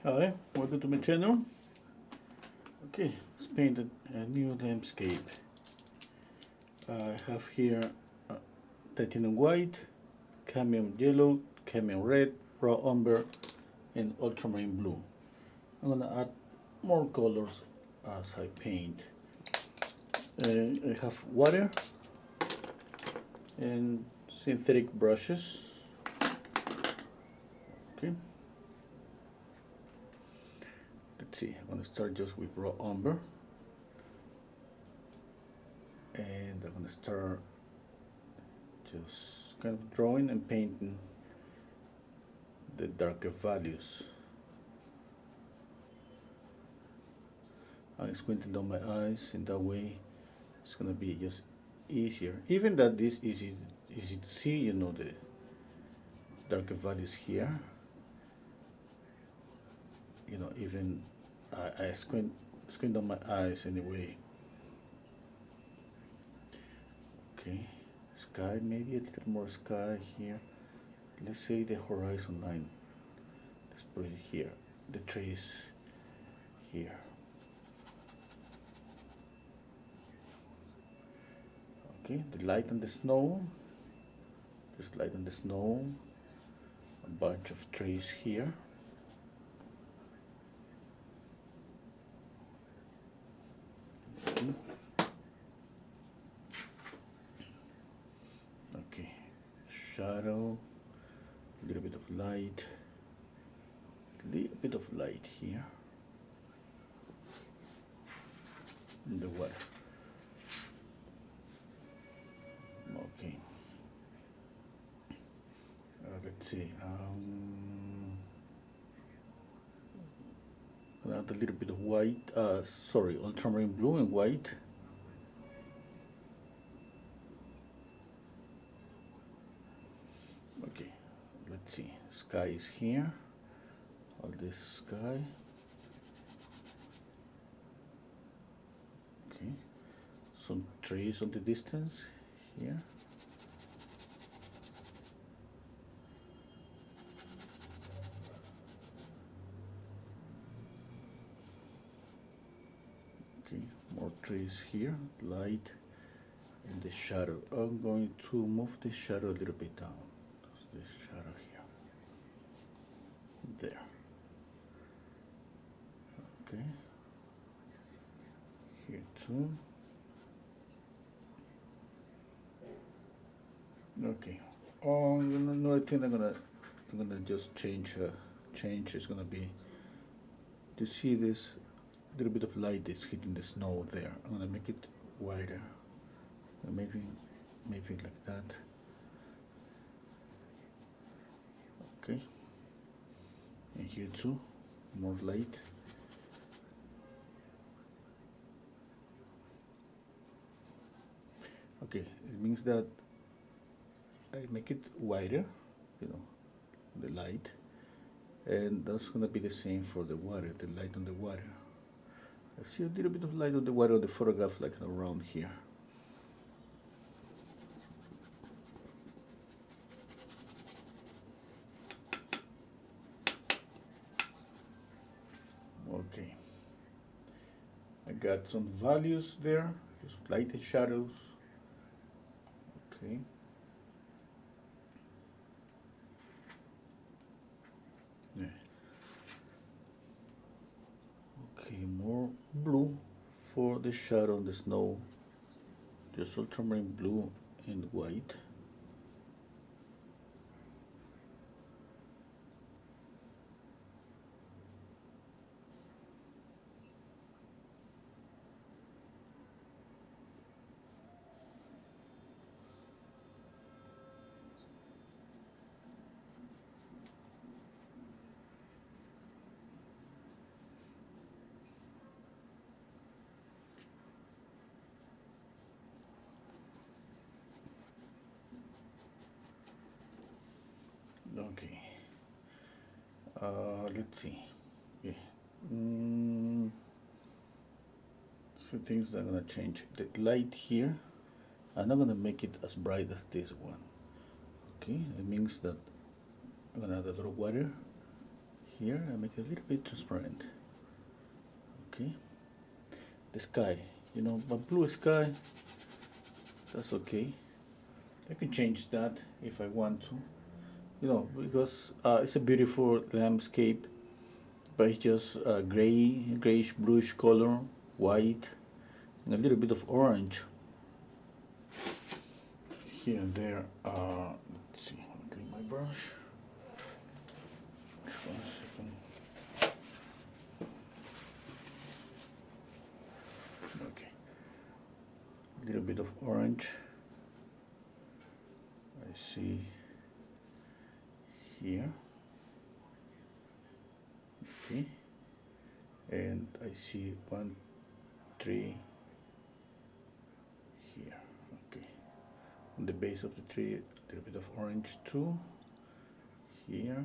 Hi, welcome to my channel. Okay, let's paint a new landscape. I have here titanium white, cadmium yellow, cadmium red, raw umber, and ultramarine blue. I'm gonna add more colors as I paint. I have water and synthetic brushes. Okay. Let's see, I'm gonna start just with raw umber. And I'm gonna start just kind of drawing and painting the darker values. I'm squinting down my eyes, in that way it's gonna be just easier. Even that this easy to see, you know, the darker values here. You know, even I squint down my eyes anyway. Okay, sky, maybe a little more sky here. Let's say the horizon line. Let's put it here. The trees here. Okay, the light on the snow. There's light on the snow. A bunch of trees here. Okay, shadow, a little bit of light, a little bit of light here in the water. Okay, let's see. Add a little bit of white. Sorry, ultramarine blue and white. Okay, let's see. Sky is here. All this sky. Okay, some trees on the distance here. Okay, more trees here, light and the shadow. I'm going to move the shadow a little bit down. This shadow here. There. Okay. Here too. Okay. Oh, another thing I'm gonna just change. Change is gonna be to see this little bit of light that's hitting the snow there. I'm gonna make it wider. Maybe like that. Okay. And here too, more light. Okay, it means that I make it wider, you know, the light, and that's gonna be the same for the water, the light on the water. I see a little bit of light on the water on the photograph, like around here. Okay, I got some values there, just light and shadows. Okay. Yeah. Okay, more blue for the shadow on the snow. Just ultramarine blue and white. Okay. Let's see. Yeah. Few things I'm gonna change. The light here, I'm not gonna make it as bright as this one. Okay, it means that I'm gonna add a little water here and make it a little bit transparent. Okay, the sky, you know, but blue sky, that's okay. I can change that if I want to, you know, because it's a beautiful landscape, but it's just grayish bluish color, white, and a little bit of orange here and there. Let's see, I'll clean my brush. Just 1 second. Okay, a little bit of orange. I see here. Okay, and I see 1, 3 here. Okay, on the base of the tree, a little bit of orange too. Here.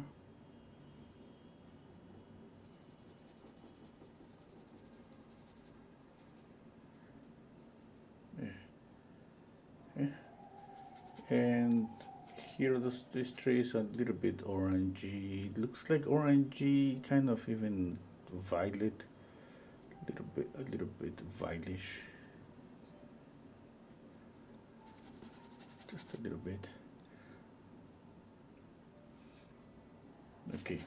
Yeah. And here this tree is a little bit orangey. It looks like orangey, kind of even violet. A little bit violish. Just a little bit. Okay.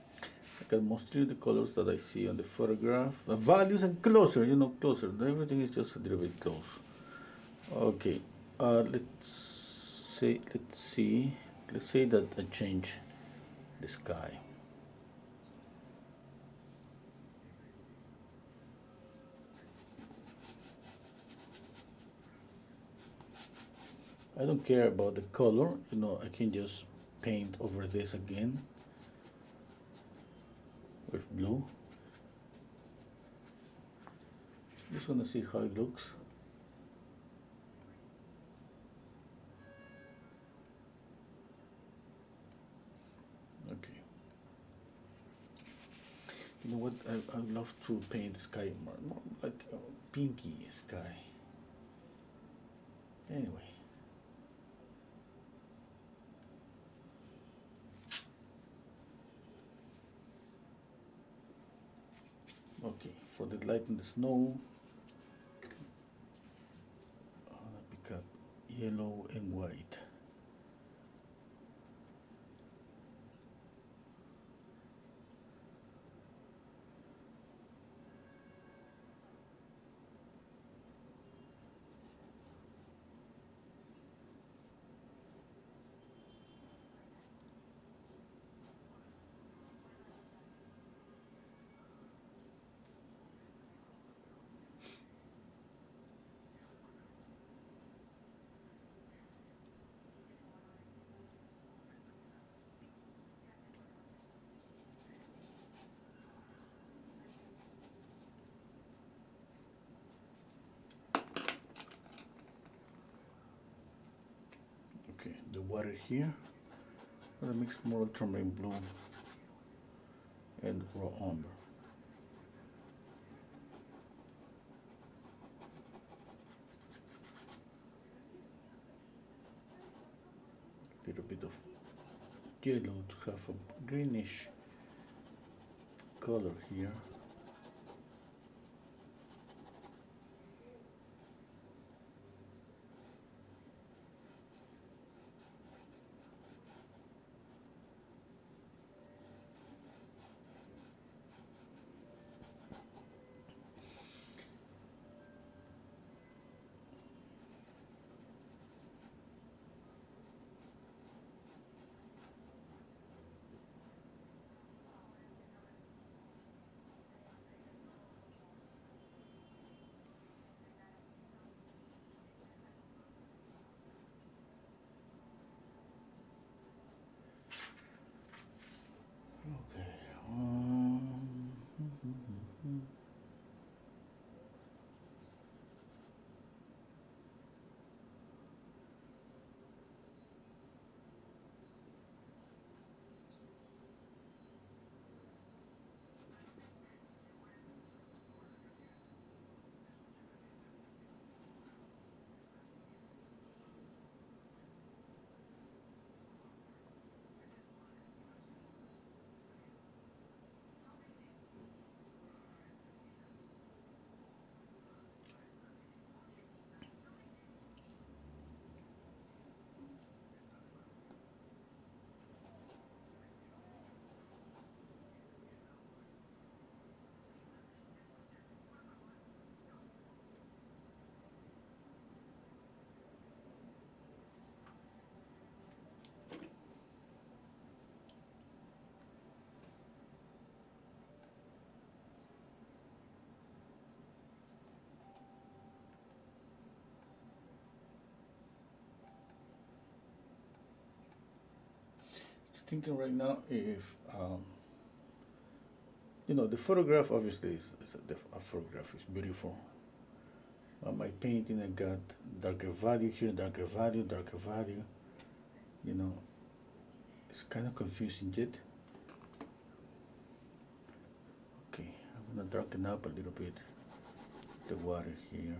I got mostly the colors that I see on the photograph. The values and closer, you know, closer. Everything is just a little bit close. Okay. Let's say that I change the sky. I don't care about the color, you know, I can just paint over this again with blue. Just wanna see how it looks. Okay. You know what? I love to paint the sky more like a pinky sky. Anyway. Okay, for the light in the snow, I'm gonna pick up yellow and white. Okay, the water here. I'm gonna mix more ultramarine blue and raw umber. A little bit of yellow to have a greenish color here. thinking right now if you know, the photograph obviously is a photograph is beautiful. My painting, I got darker value here, darker value, darker value. You know, it's kind of confusing yet. Okay, I'm gonna darken up a little bit the water here.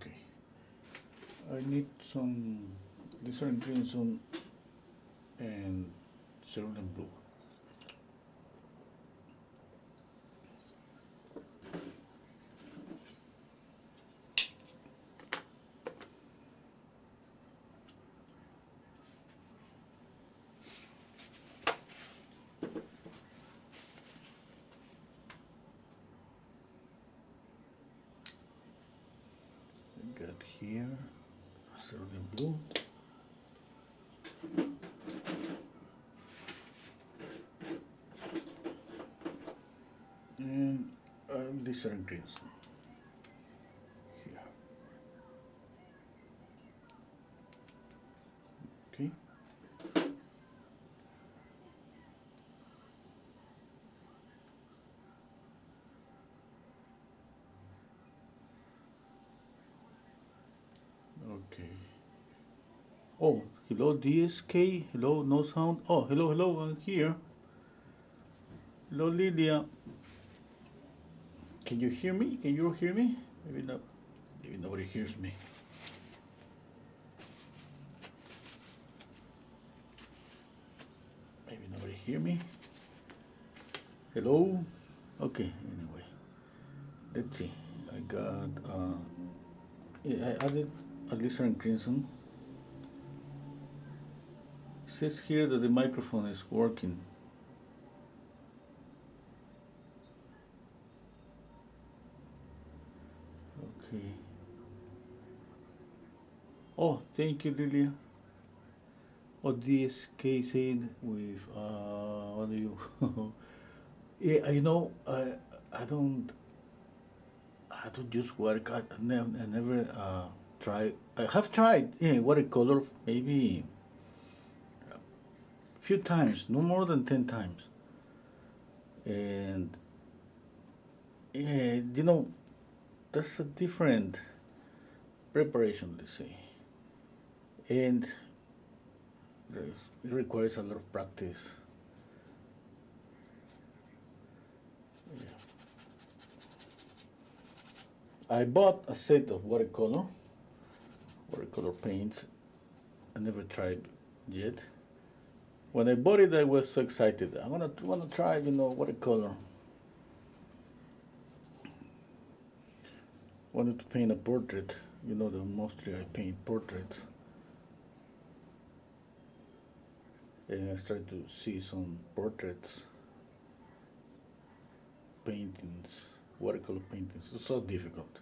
Okay, I need some different greens on and serene blue. I got here serene blue. And different greens here. Okay. Okay. Oh, hello DSK. Hello, no sound. Oh, hello, hello. I'm here. Hello, Lydia. Can you hear me? Can you hear me? Maybe not. Maybe nobody hears me. Maybe nobody hear me. Hello. Okay. Anyway, let's see. I got. Yeah, I added a lizard crimson. It says here that the microphone is working. Okay. Oh, thank you, Lilia. Oh, DSK said with what do you? Yeah, you know, I don't use watercolor. I never tried. I have tried, yeah, watercolor maybe a few times, no more than 10 times. And yeah, you know, that's a different preparation, let's say, and it requires a lot of practice. I bought a set of watercolor paints. I never tried yet. When I bought it, I was so excited. I wanna try, you know, watercolor. Wanted to paint a portrait. You know, the mostly I paint portraits. And I started to see some portraits, paintings, watercolor paintings. It's so difficult.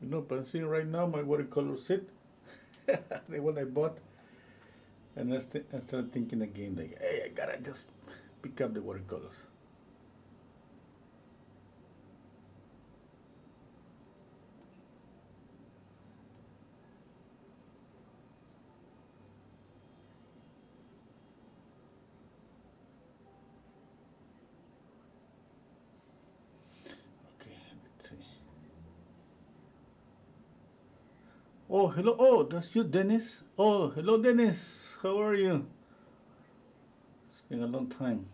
You know, but I'm seeing right now my watercolor set, the one I bought, and I started thinking again, like, hey, I gotta just pick up the watercolors. Okay, let's see. Oh, hello. Oh, that's you, Dennis. Oh, hello, Dennis. How are you? It's been a long time.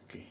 Okay.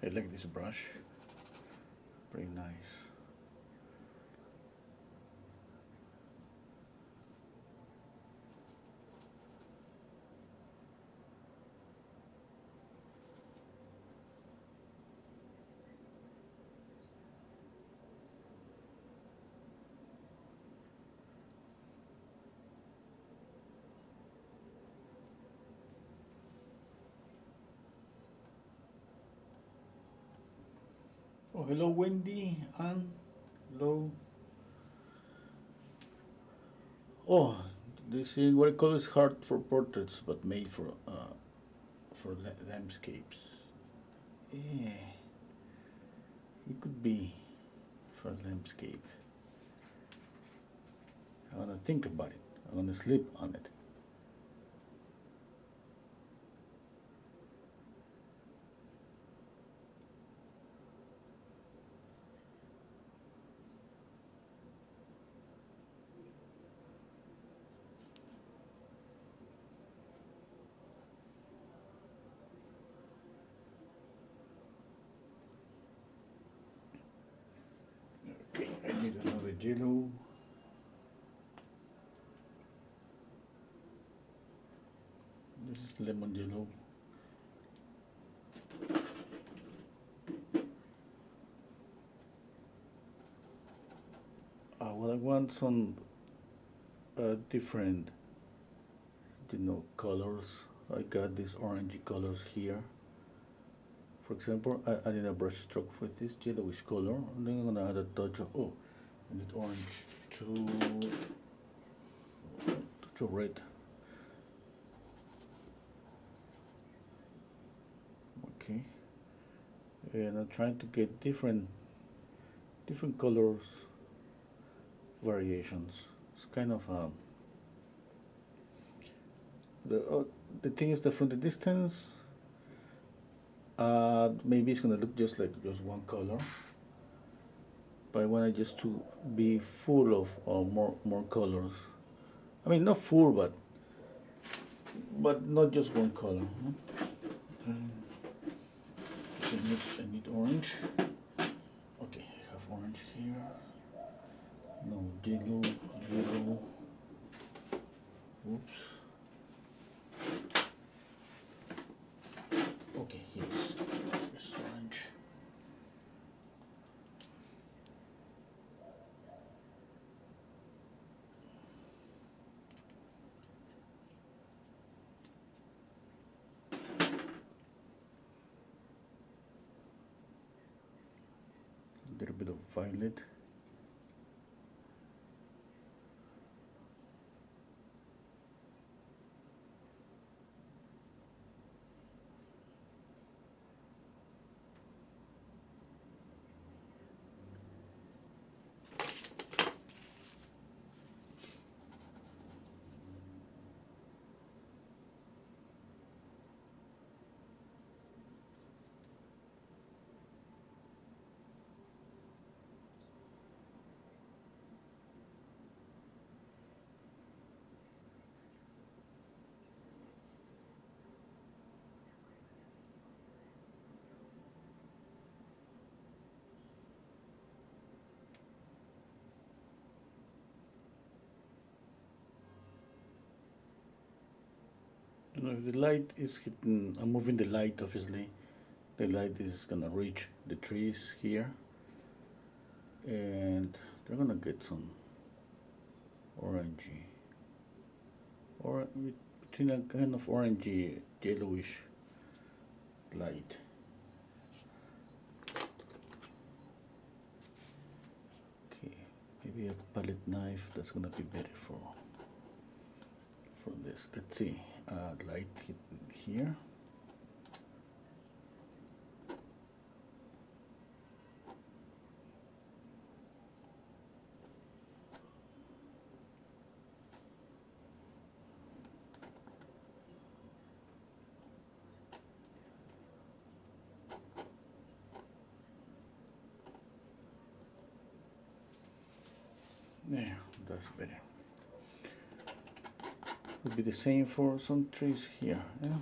I like this brush, pretty nice. Oh, hello Wendy, and hello. Oh, this is what I call is hard for portraits, but made for landscapes. Yeah, it could be for landscape. I'm gonna think about it. I'm gonna sleep on it. Okay, I need another yellow. This is lemon yellow. Well, I want some different, colors. I got these orangey colors here. For example, I need a brush stroke with this yellowish color, and then I'm gonna add a touch of, I need orange to red. Okay, and I'm trying to get different colors variations. It's kind of the thing is that from the distance, maybe it's gonna look just like just one color, but I want it just to be full of more colors. I mean, not full, but not just one color. I need orange. Okay, I have orange here. No, yellow. Oops. Okay, here's orange. A little bit of violet. If the light is hitting, I'm moving the light, obviously. The light is gonna reach the trees here, and they're gonna get some orangey, or between a kind of orangey, yellowish light. Okay, maybe a palette knife, that's gonna be better for this. Let's see, light hit here. Yeah, that's better. Would be the same for some trees here. Yeah.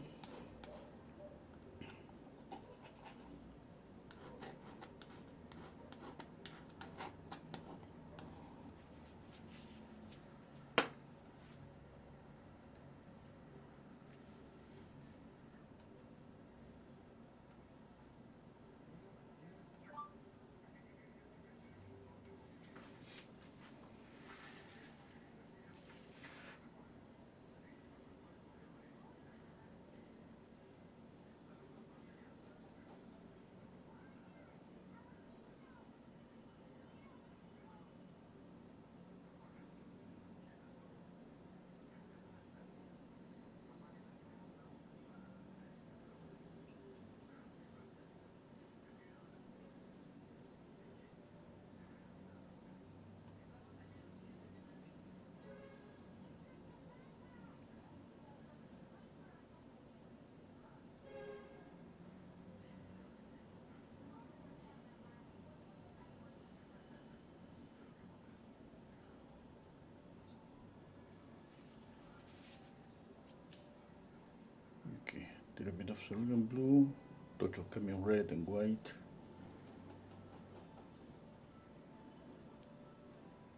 little bit of cerulean blue, touch of cadmium red and white.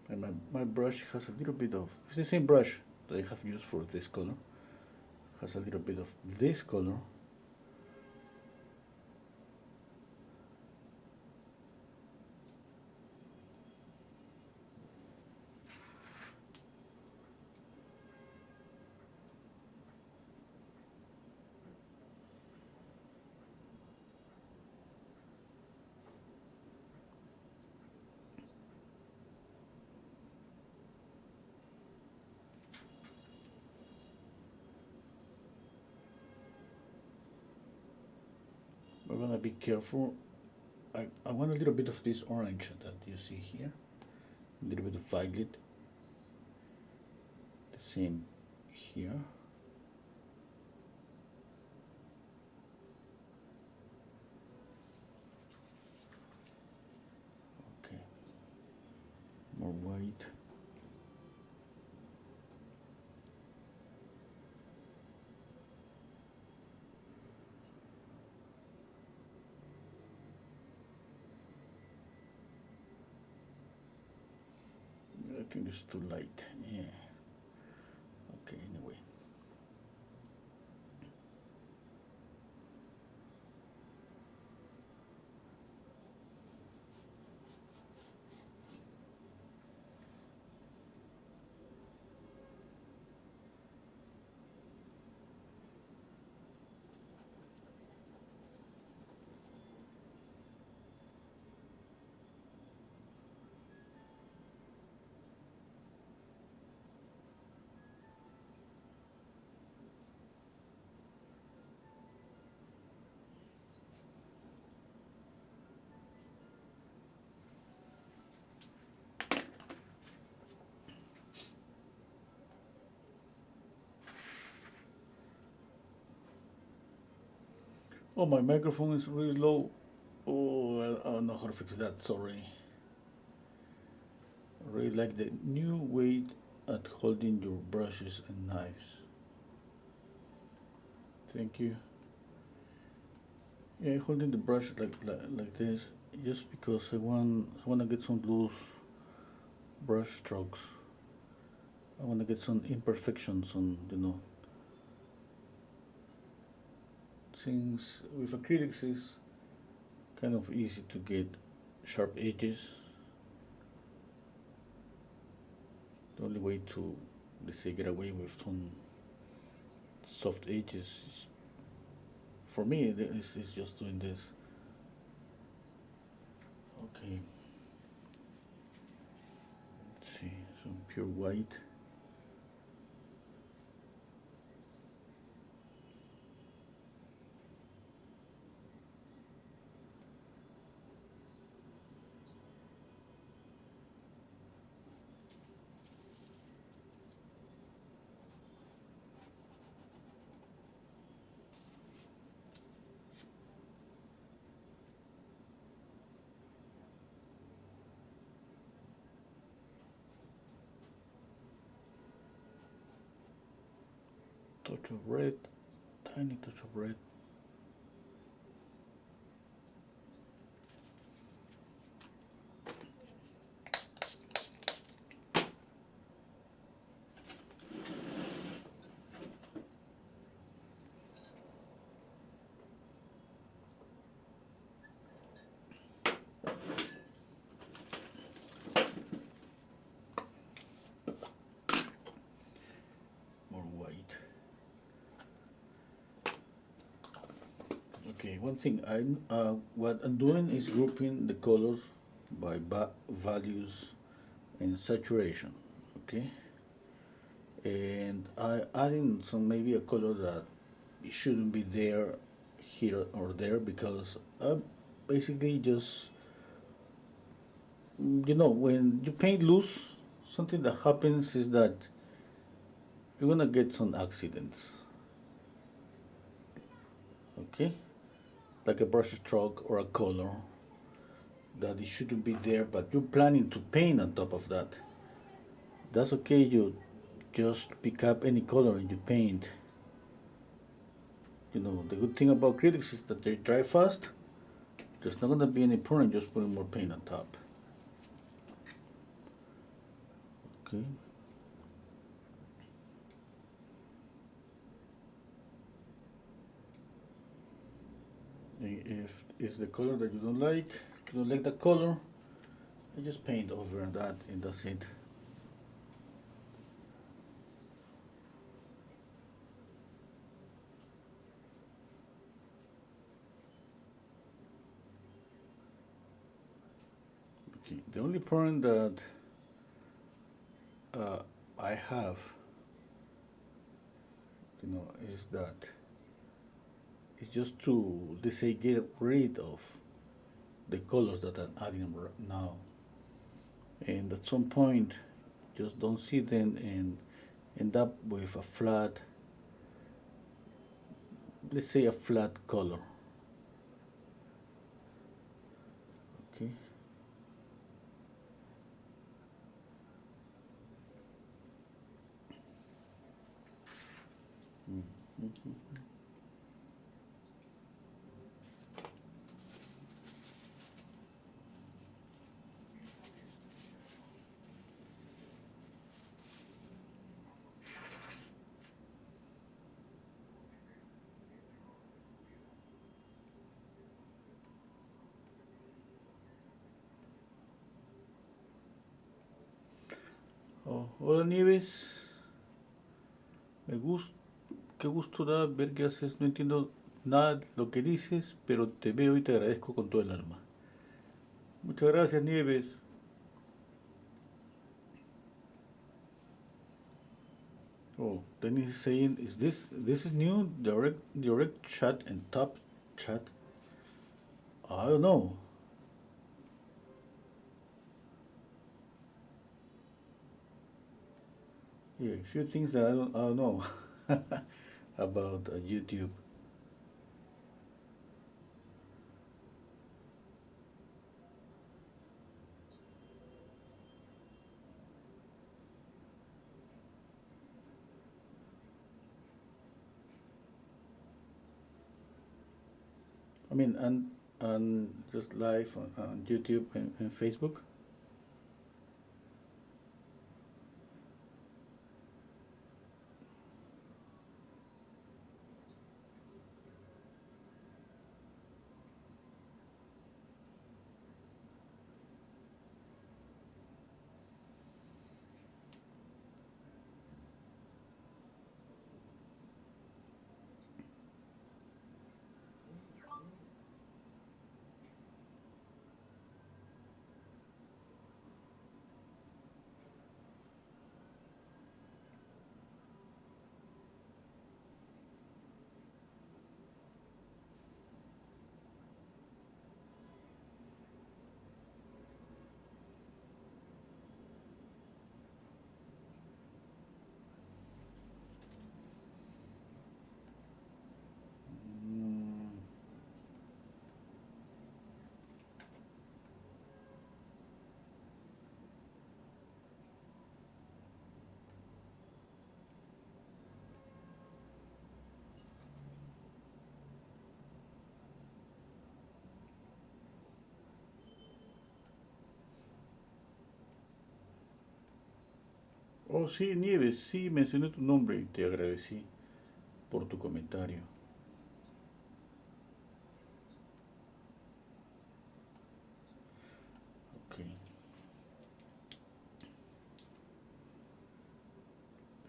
And my brush has a little bit of, it's the same brush that I have used for this color, has a little bit of this color. We're gonna be careful. I want a little bit of this orange that you see here, a little bit of violet, the same here. Okay, more white. I think it's too light. Yeah. Okay, anyway. Oh, my microphone is really low. Oh, I don't know how to fix that, sorry. I really like the new way at holding your brushes and knives. Thank you. Yeah, holding the brush like this, just because I want to get some loose brush strokes. I want to get some imperfections on, Since with acrylics is kind of easy to get sharp edges. The only way to, let's say, get away with some soft edges is, for me, is just doing this. Okay. Let's see, some pure white. Touch of red, tiny touch of red. More white. Okay, one thing what I'm doing is grouping the colors by values and saturation. Okay, and I adding some maybe a color that it shouldn't be there here or there, because I basically just, when you paint loose, something that happens is that you're gonna get some accidents. Okay, like a brush stroke or a color that it shouldn't be there, but you're planning to paint on top of that. That's okay. You just pick up any color and you paint. You know, the good thing about acrylics is that they dry fast. There's not gonna be any point just putting more paint on top. Okay. If it's the color that you don't like the color, you just paint over that and that's it. Okay. The only problem that I have, you know, is that it's just to, they say, get rid of the colors that I'm adding now, and at some point just don't see them and end up with a flat, let's say a flat color. Okay. Mm-hmm. Oh, hola Nieves, me gusta, qué gusto da ver que haces, no entiendo nada de lo que dices, pero te veo y te agradezco con todo el alma. Muchas gracias Nieves. Oh, Dennis is saying, is this is new? Direct chat and top chat? I don't know. Yeah, a few things that I don't know about YouTube. I mean, and just live on YouTube and Facebook. Mm, oh, sí, Nieves, sí, mencioné tu nombre y te agradecí por tu comentario. Okay,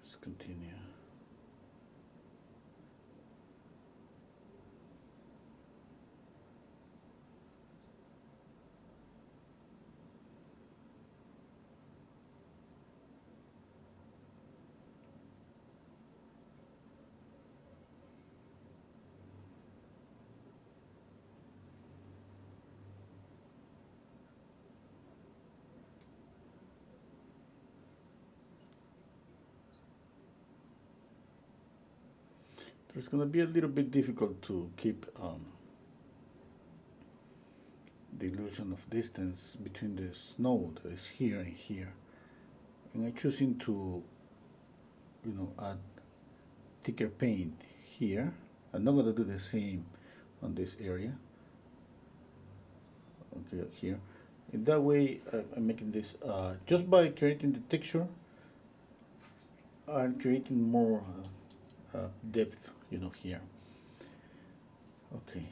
let's continue. It's going to be a little bit difficult to keep the illusion of distance between the snow that is here and here. And I'm choosing to, you know, add thicker paint here I'm not gonna do the same on this area. Okay, here. In that way, I'm making this just by creating the texture. I'm creating more depth, you know, here. Okay,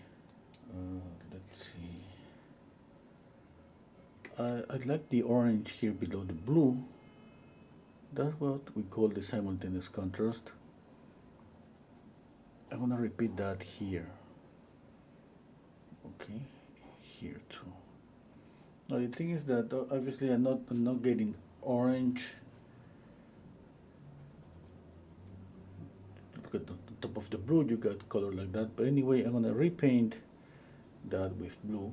let's see. I like the orange here below the blue. That's what we call the simultaneous contrast. I'm gonna repeat that here. Okay, here too. Now the thing is that obviously I'm not getting orange. Look at the top of the blue, you got color like that. But anyway, I'm gonna repaint that with blue.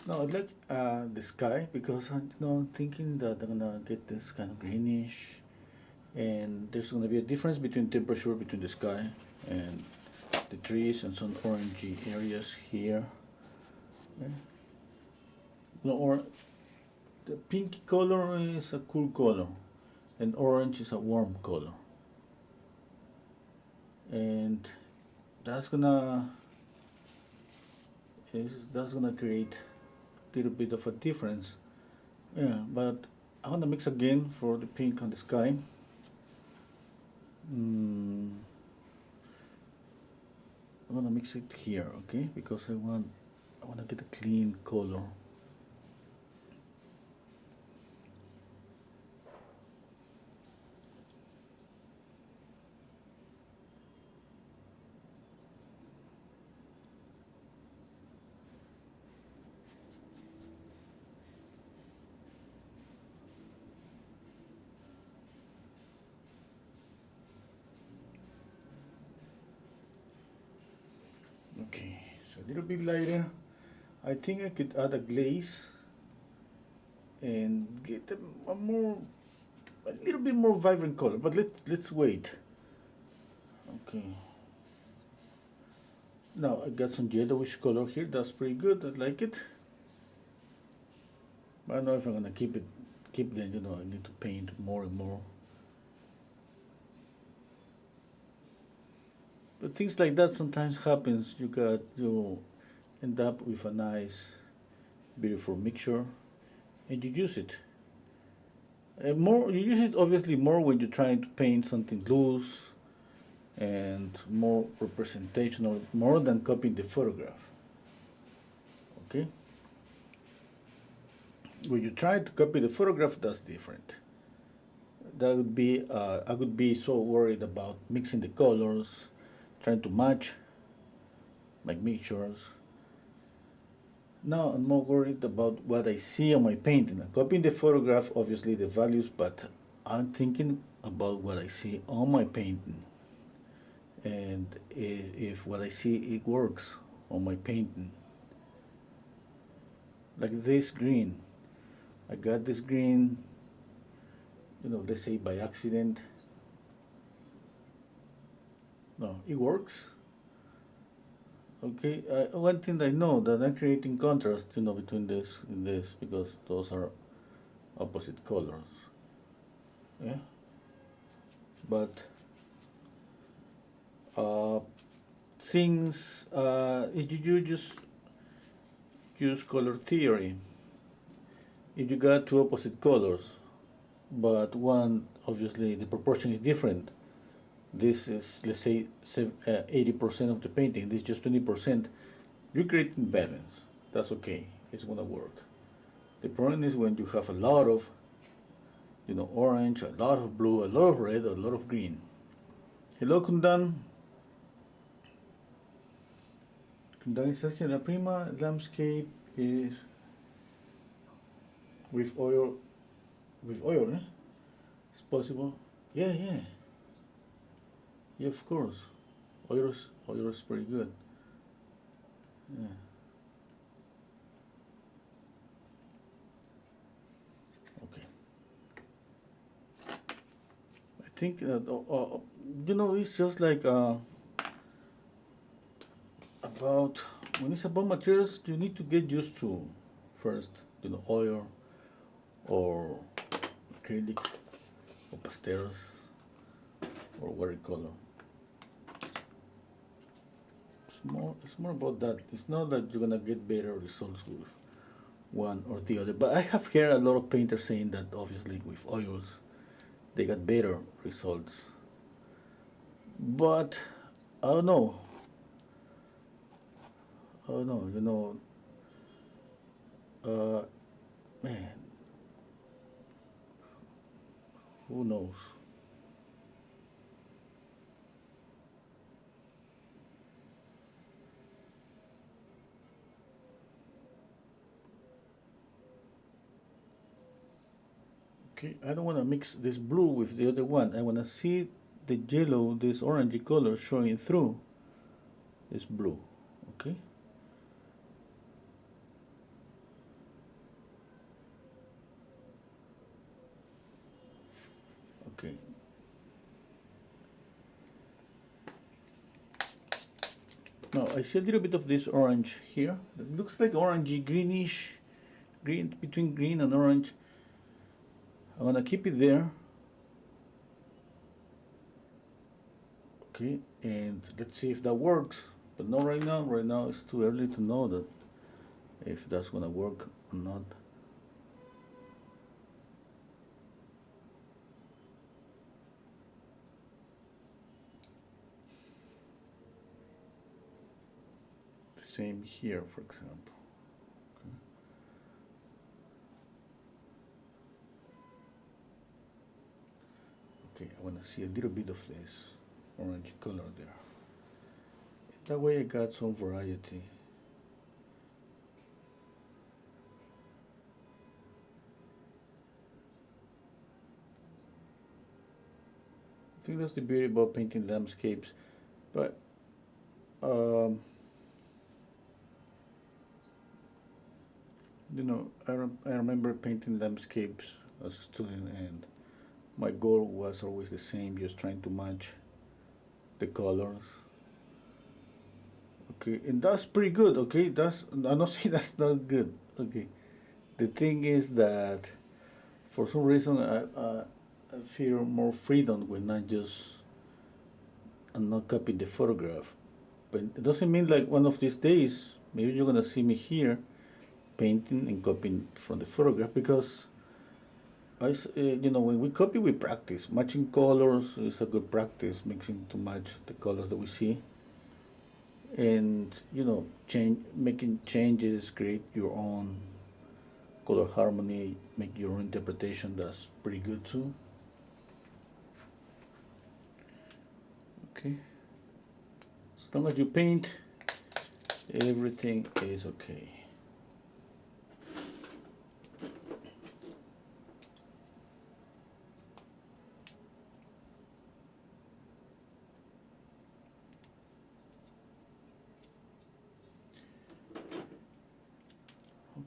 Now I'd like the sky, because I'm thinking that I'm gonna get this kind of greenish, and there's gonna be a difference between temperature between the sky and the trees and some orangey areas here. Yeah. No, or the pink color is a cool color, and orange is a warm color, and that's gonna create a little bit of a difference. Yeah, but I'm gonna mix again for the pink on the sky. I'm gonna mix it here, okay? Because I wanna get a clean color. Okay, it's a little bit lighter. I think I could add a glaze and get a little bit more vibrant color, but let's wait. Okay. Now I got some yellowish color here. That's pretty good. I like it. I don't know if I'm gonna keep it. Then, you know, I need to paint more and more. But things like that sometimes happens. You end up with a nice, beautiful mixture, and you use it. You use it obviously more when you're trying to paint something loose and more representational, more than copying the photograph. Okay. When you try to copy the photograph, that's different. That would be I would be so worried about mixing the colors, trying to match my mixtures. Now I'm more worried about what I see on my painting. I'm copying the photograph, obviously the values, but I'm thinking about what I see on my painting, and if what I see it works on my painting. Like this green, I got this green, you know, let's say by accident. No, it works. Okay, one thing I know that I'm creating contrast, you know, between this and this, because those are opposite colors. Yeah, but things if you just use color theory, if you got two opposite colors, but one obviously the proportion is different. This is, let's say, 80% of the painting. This is just 20%. You're creating balance. That's okay. It's gonna work. The problem is when you have a lot of, you know, orange, a lot of blue, a lot of red, a lot of green. Hello, Kundan. Kundan is asking, la prima landscape is with oil. With oil, eh? It's possible. Yeah, yeah. Yeah, of course. Oil is pretty good. Yeah. Okay. think that you know, it's just like about when it's about materials, you need to get used to first, you know, oil or acrylic or pastels or watercolor. It's more about that. It's not that you're gonna get better results with one or the other. But I have heard a lot of painters saying that obviously with oils they got better results. But I don't know. I don't know. You know, man, who knows? Okay, I don't want to mix this blue with the other one. I want to see the yellow, this orangey color showing through this blue. Okay. Okay. Now I see a little bit of this orange here. It looks like orangey, greenish, green between green and orange. I'm gonna keep it there. Okay, and let's see if that works. But not right now. Right now it's too early to know that if that's gonna work or not. Same here, for example. Okay, I want to see a little bit of this orange color there. That way I got some variety. I think that's the beauty about painting landscapes. But you know, I remember painting landscapes as a student, and my goal was always the same, just trying to match the colors. Okay, and that's pretty good. Okay, I'm not saying that's not good. Okay, the thing is that for some reason I feel more freedom when I'm not copying the photograph. But it doesn't mean like one of these days maybe you're gonna see me here painting and copying from the photograph, because you know, when we copy we practice. Matching colors is a good practice, mixing to match the colors that we see, and you know, making changes, create your own color harmony, make your own interpretation. That's pretty good too. Okay, as long as you paint, everything is okay.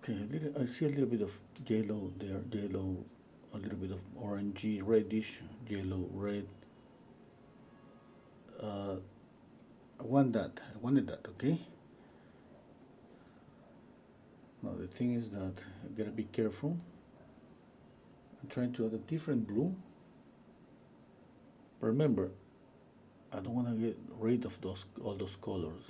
Okay, I see a little bit of yellow there, yellow, a little bit of orangey, reddish, yellow, red. I wanted that, okay? Now the thing is that I gotta be careful. I'm trying to add a different blue. But remember, I don't want to get rid of all those colors.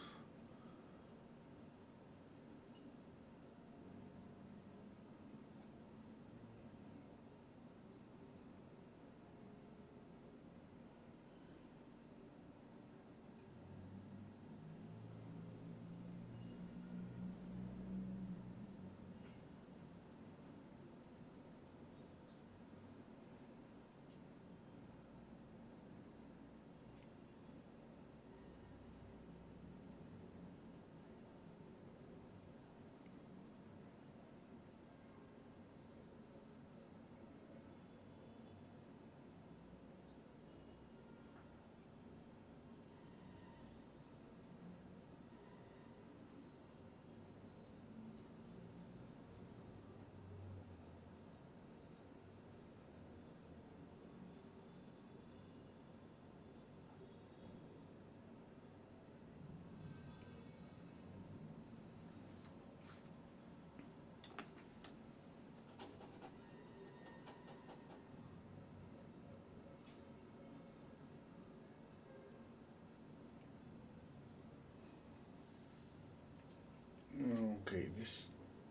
okay. This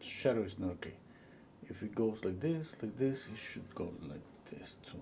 shadow is not okay. If it goes like this, it should go like this too.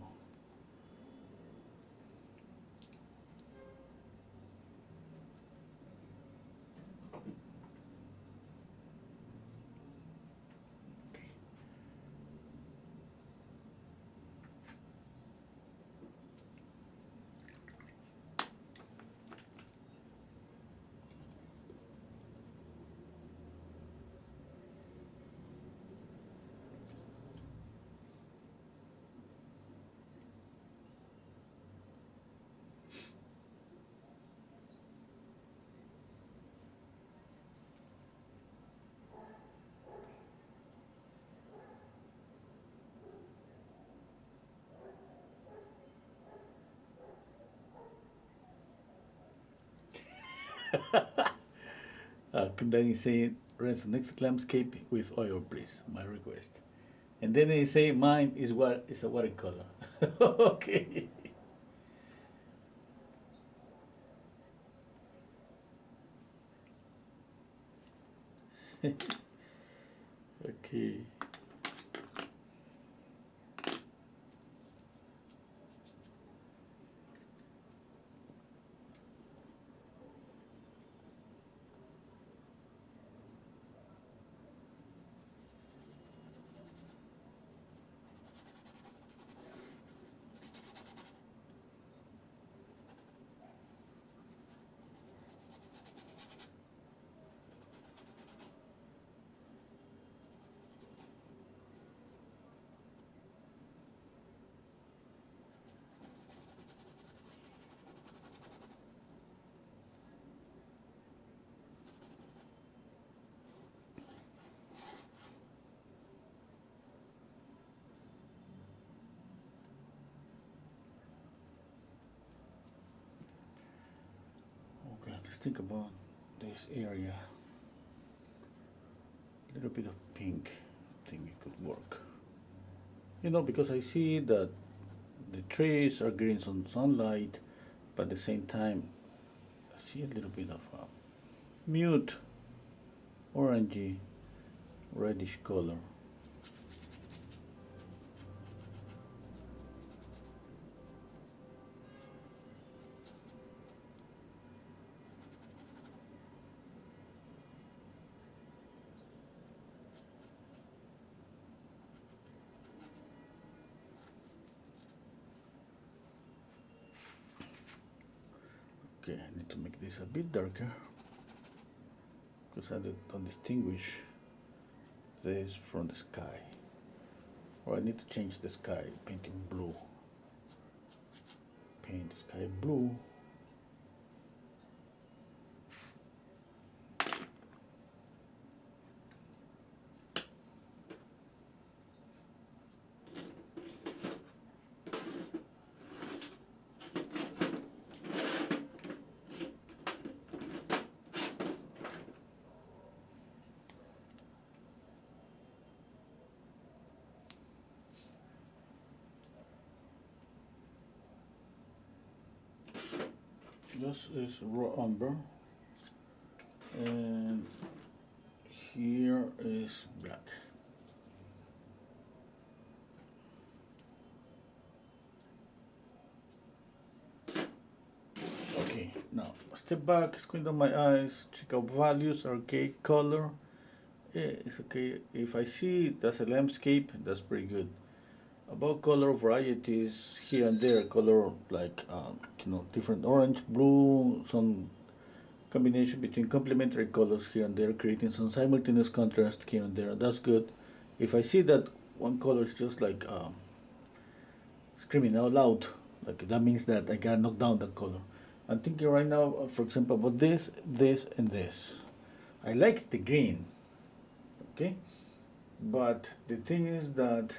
Then he say, rinse the next landscape with oil, please. My request. And then they say, mine is what is a watercolor. Okay. Okay. Okay, let's think about this area. A little bit of pink. I think it could work. You know, because I see that the trees are getting some sunlight, but at the same time, I see a little bit of a mute orangey reddish color. Okay, I need to make this a bit darker because I don't distinguish this from the sky. Or I need to change the sky, painting blue. Paint the sky blue. This is raw umber, and here is black. Okay, now step back, squint on my eyes, check out values, okay, color. Yeah, it's okay. If I see that's a landscape, that's pretty good. About color varieties here and there, color like different orange, blue, some combination between complementary colors here and there, creating some simultaneous contrast here and there. That's good. If I see that one color is just like screaming out loud, like that means that I gotta knock down that color. I'm thinking right now, for example, about this, and this. I like the green, okay, but the thing is that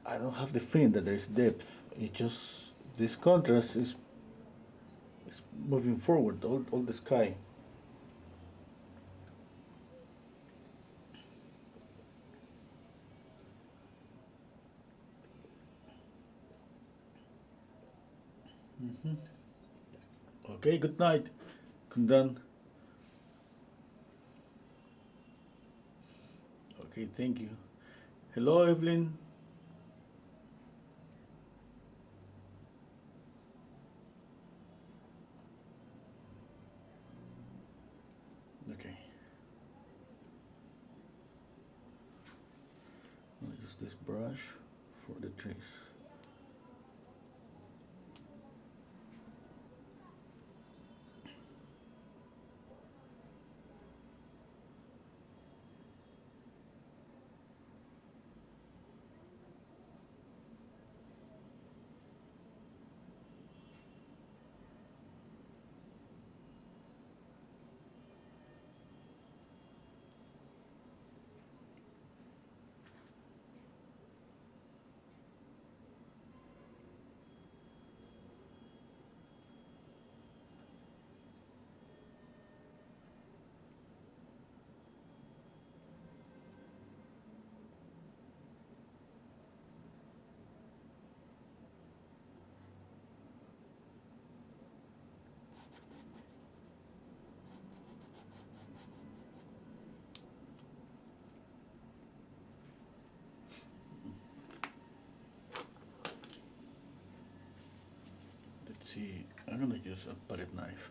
I don't have the feeling that there's depth. It just, this contrast is moving forward, all the sky. Okay, good night. Come done. Okay, thank you. Hello, Evelyn. Okay. I'll use this brush for the trees. Let's see, I'm gonna use a palette knife.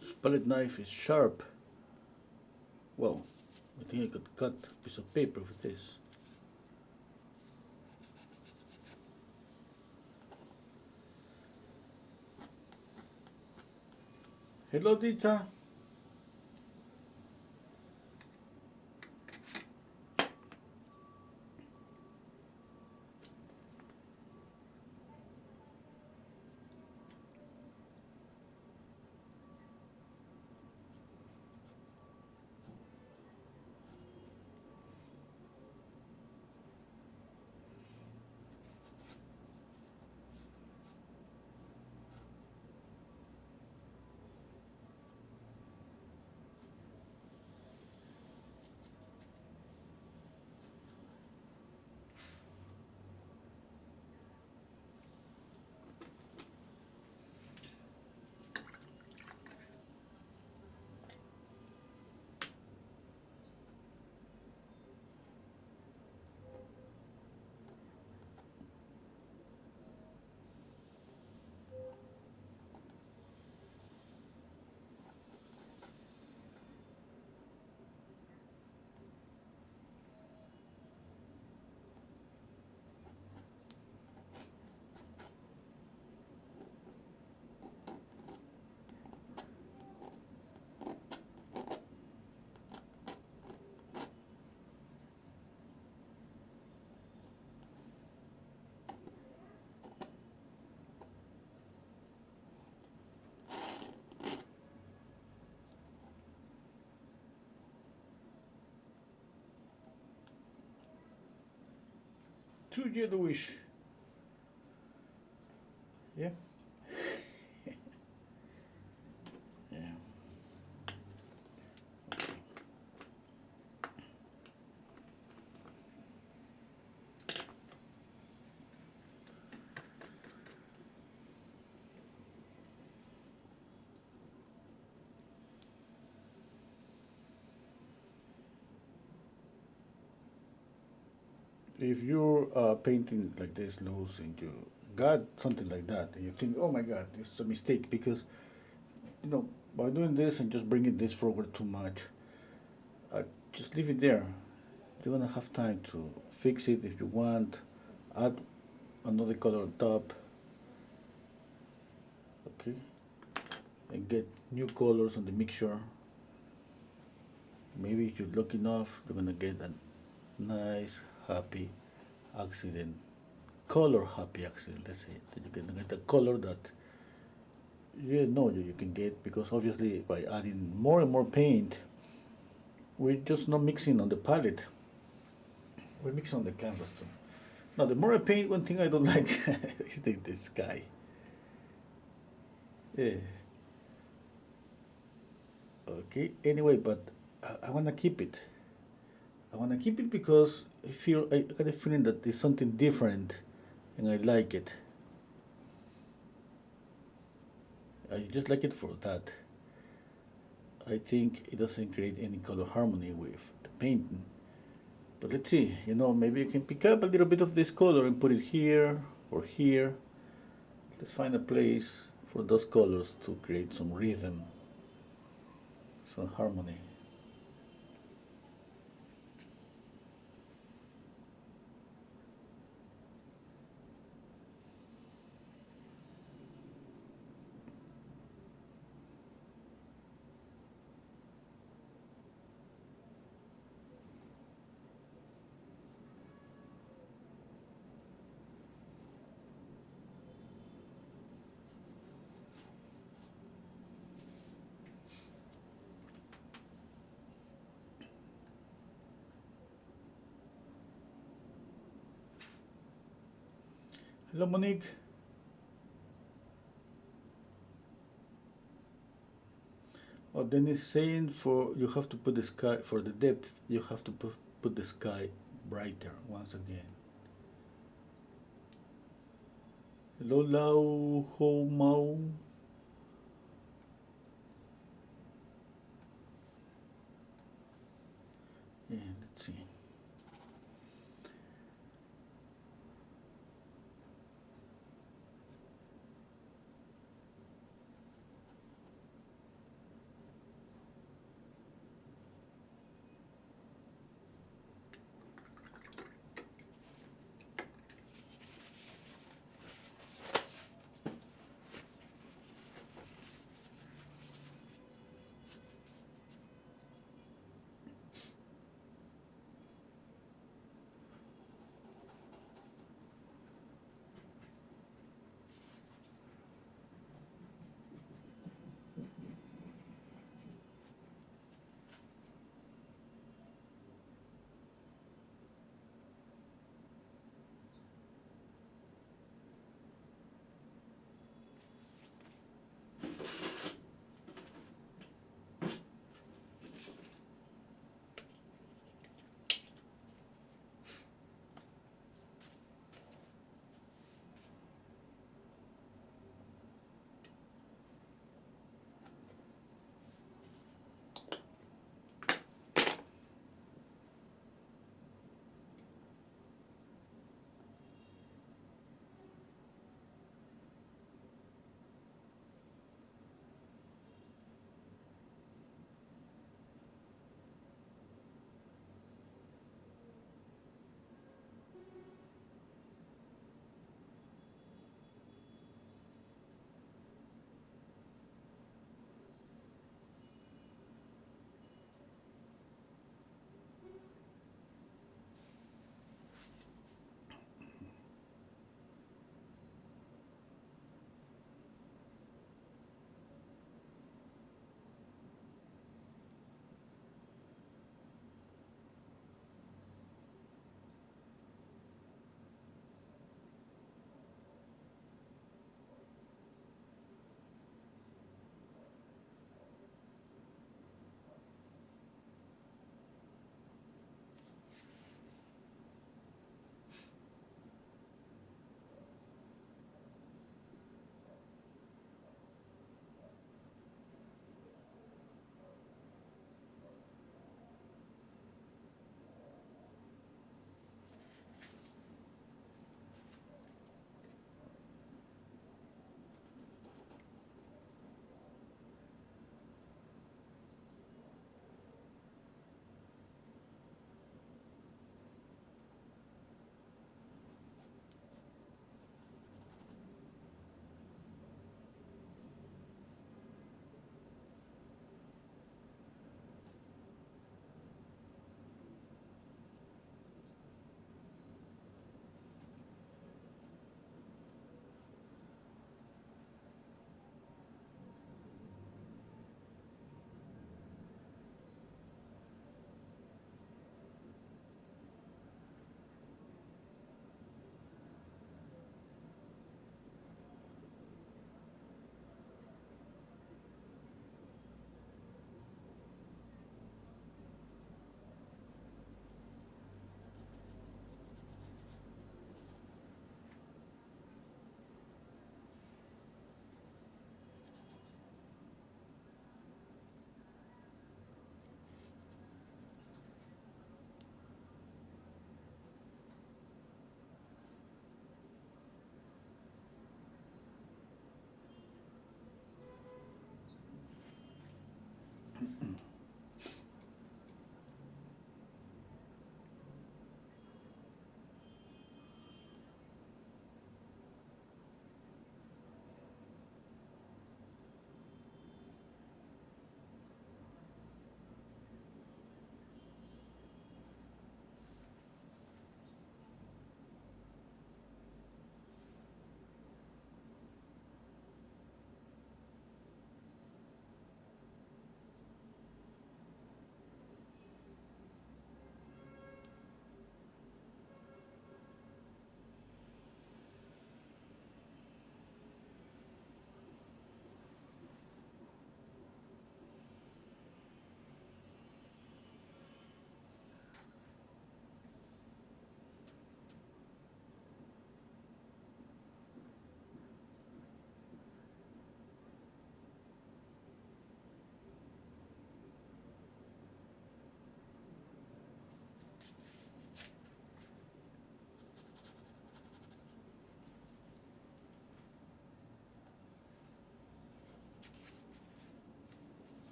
This palette knife is sharp. Well, I think I could cut a piece of paper with this. Hello, Dita. Too yellowish. Yeah. Yeah. If you're painting like this loose and you got something like that, and you think, oh my God, this is a mistake because, you know, by doing this and just bringing this forward too much, just leave it there. You're gonna have time to fix it if you want, add another color on top, okay, and get new colors on the mixture. Maybe if you're lucky enough, you're gonna get a nice, happy accident, color happy accident, let's say, that you're gonna get a color that you know you can get, because obviously by adding more and more paint, we're just not mixing on the palette, we're mixing on the canvas too. Now the more I paint, one thing I don't like is the sky. Yeah. Okay, anyway, but I want to keep it. I want to keep it because I got a feeling that there's something different and I like it. I just like it for that. I think it doesn't create any color harmony with the painting. But let's see, maybe I can pick up a little bit of this color and put it here or here. Let's find a place for those colors to create some rhythm, some harmony. Hello, Monique. Oh, then it's saying you have to put the sky for the depth. You have to put the sky brighter once again. Hello, Lau Ho Mau. Yeah, let's see.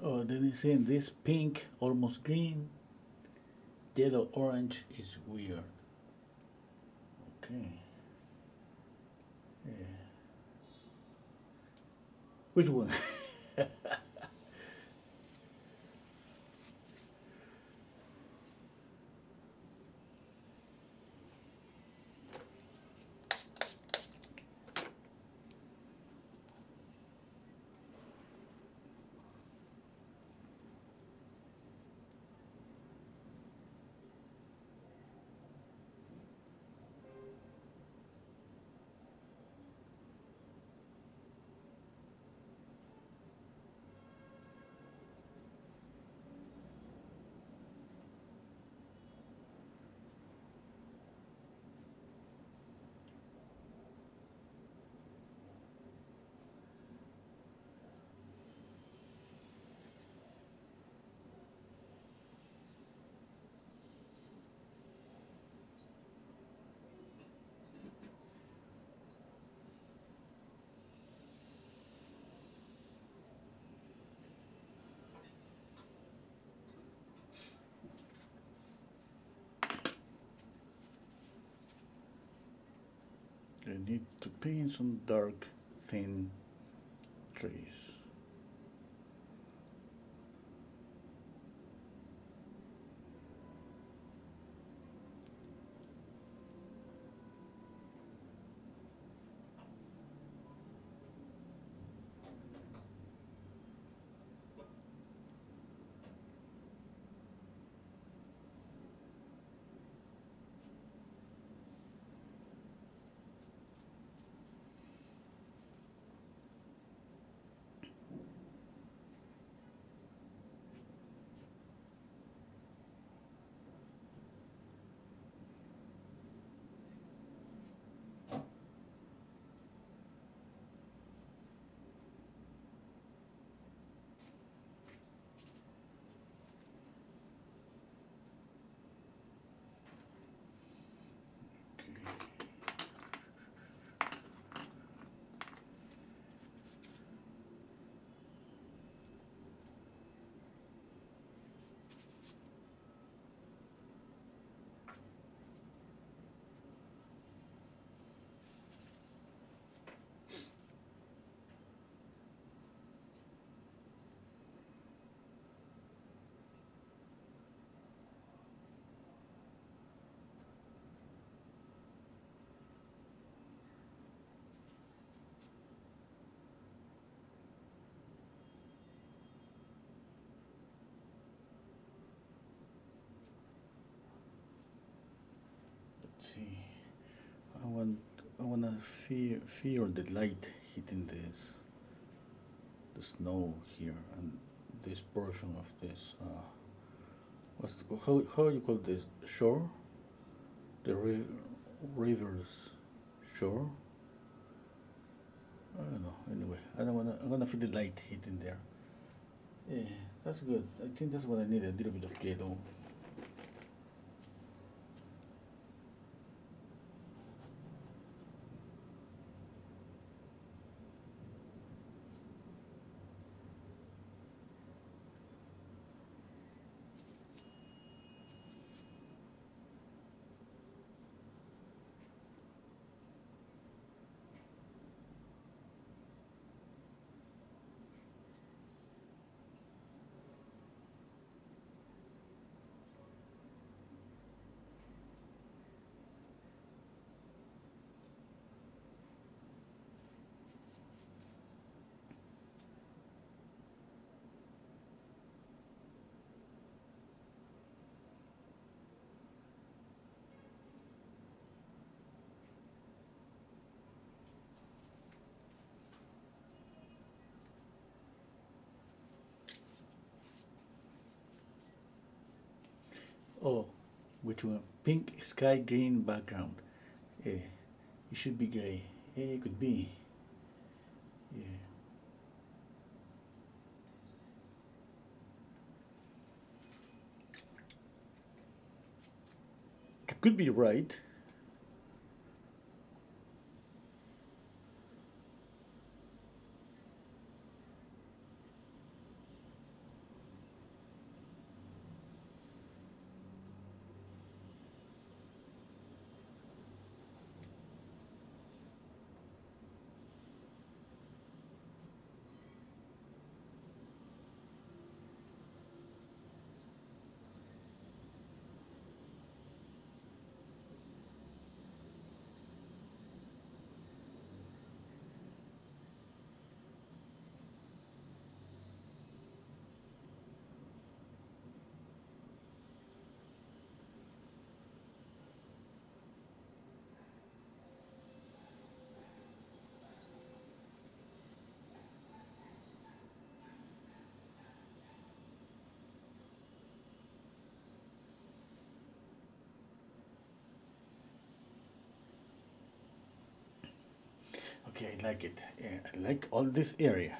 Oh, then it's saying this pink, almost green, yellow, orange is weird. Okay. Yeah. Which one? I need to paint some dark, thin trees. Let's see. I want I wanna feel the light hitting the snow here and this portion of this how you call this shore, the river's shore. I don't know. Anyway, I'm gonna feel the light hitting there. Yeah, that's good. I think that's what I need, a little bit of yellow. Oh, which one? Pink sky green background. Yeah, it should be gray. Yeah, it could be. Yeah, you could be right. Okay, I like it. Yeah, I like all this area.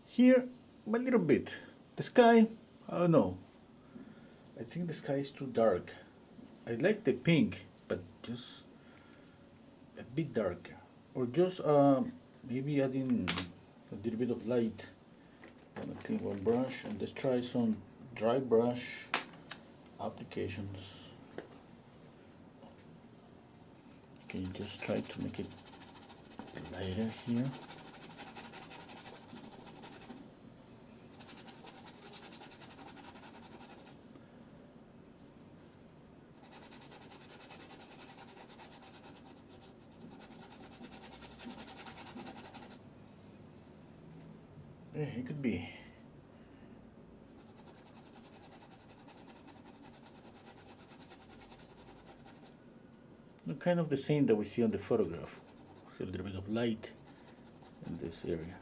Here, a little bit. The sky, I don't know. I think the sky is too dark. I like the pink, but just a bit darker. Or just maybe adding a little bit of light. I'm gonna clean one brush and let's try some dry brush applications. Can you just try to make it lighter here? Yeah, it could be. Kind of the same that we see on the photograph. See a little bit of light in this area.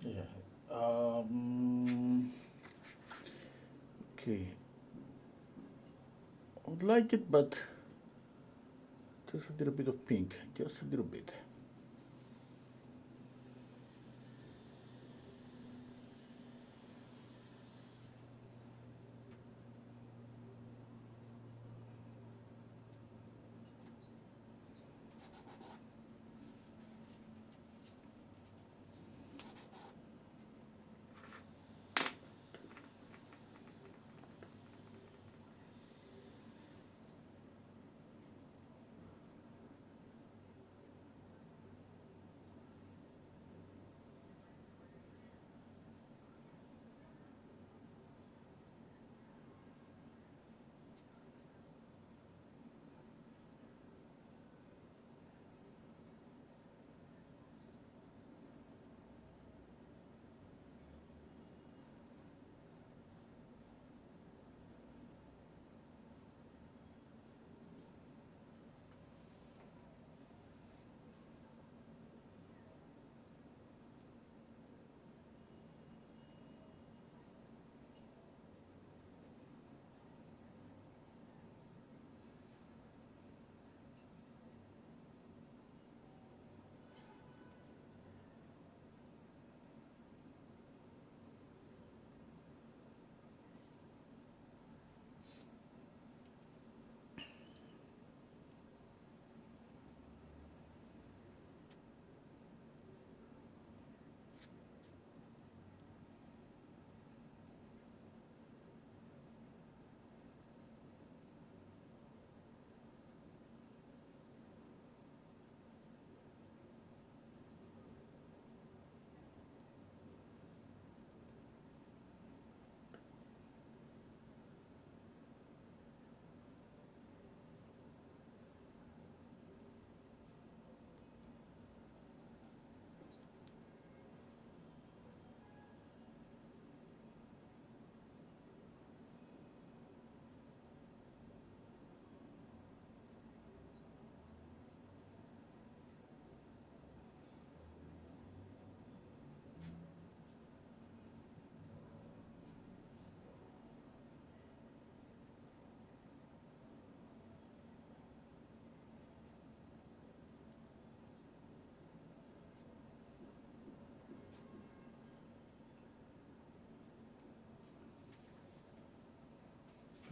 Yeah. Okay. I would like it, but just a little bit of pink, just a little bit.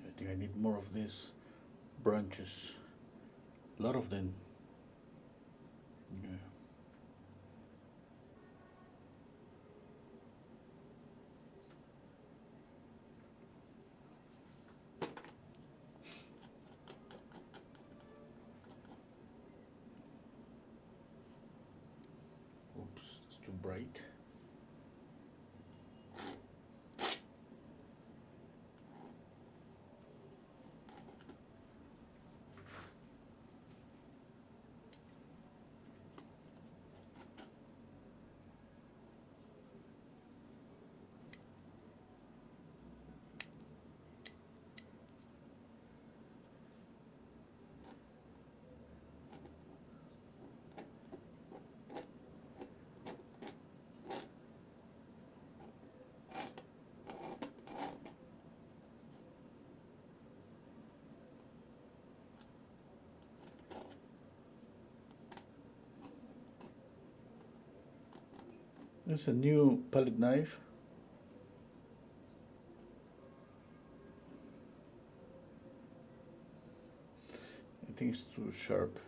I think I need more of these branches. A lot of them. Yeah. Oops, it's too bright. It's a new palette knife. I think it's too sharp.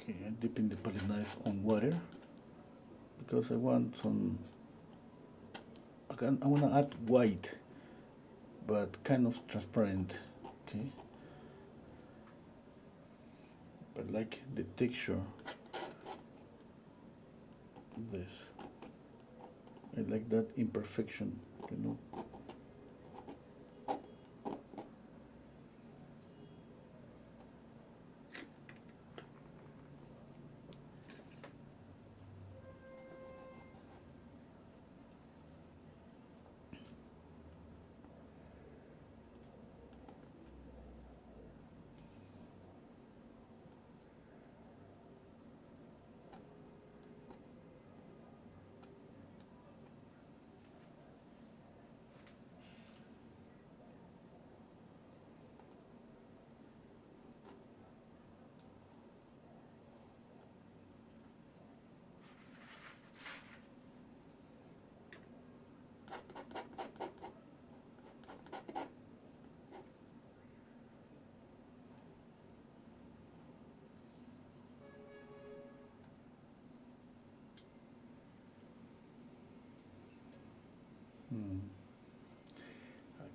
Okay, I'm dipping the palette knife on water because I want some. I want to add white, but kind of transparent. Okay, but like the texture of this. I like that imperfection, you know.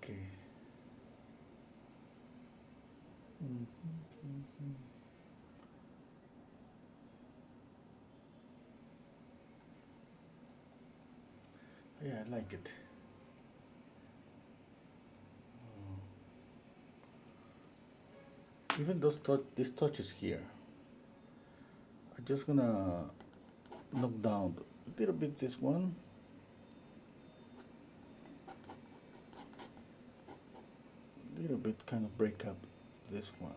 Okay. Yeah, I like it. Even these touches here, I'm just gonna knock down a little bit this one. A little bit kind of break up this one.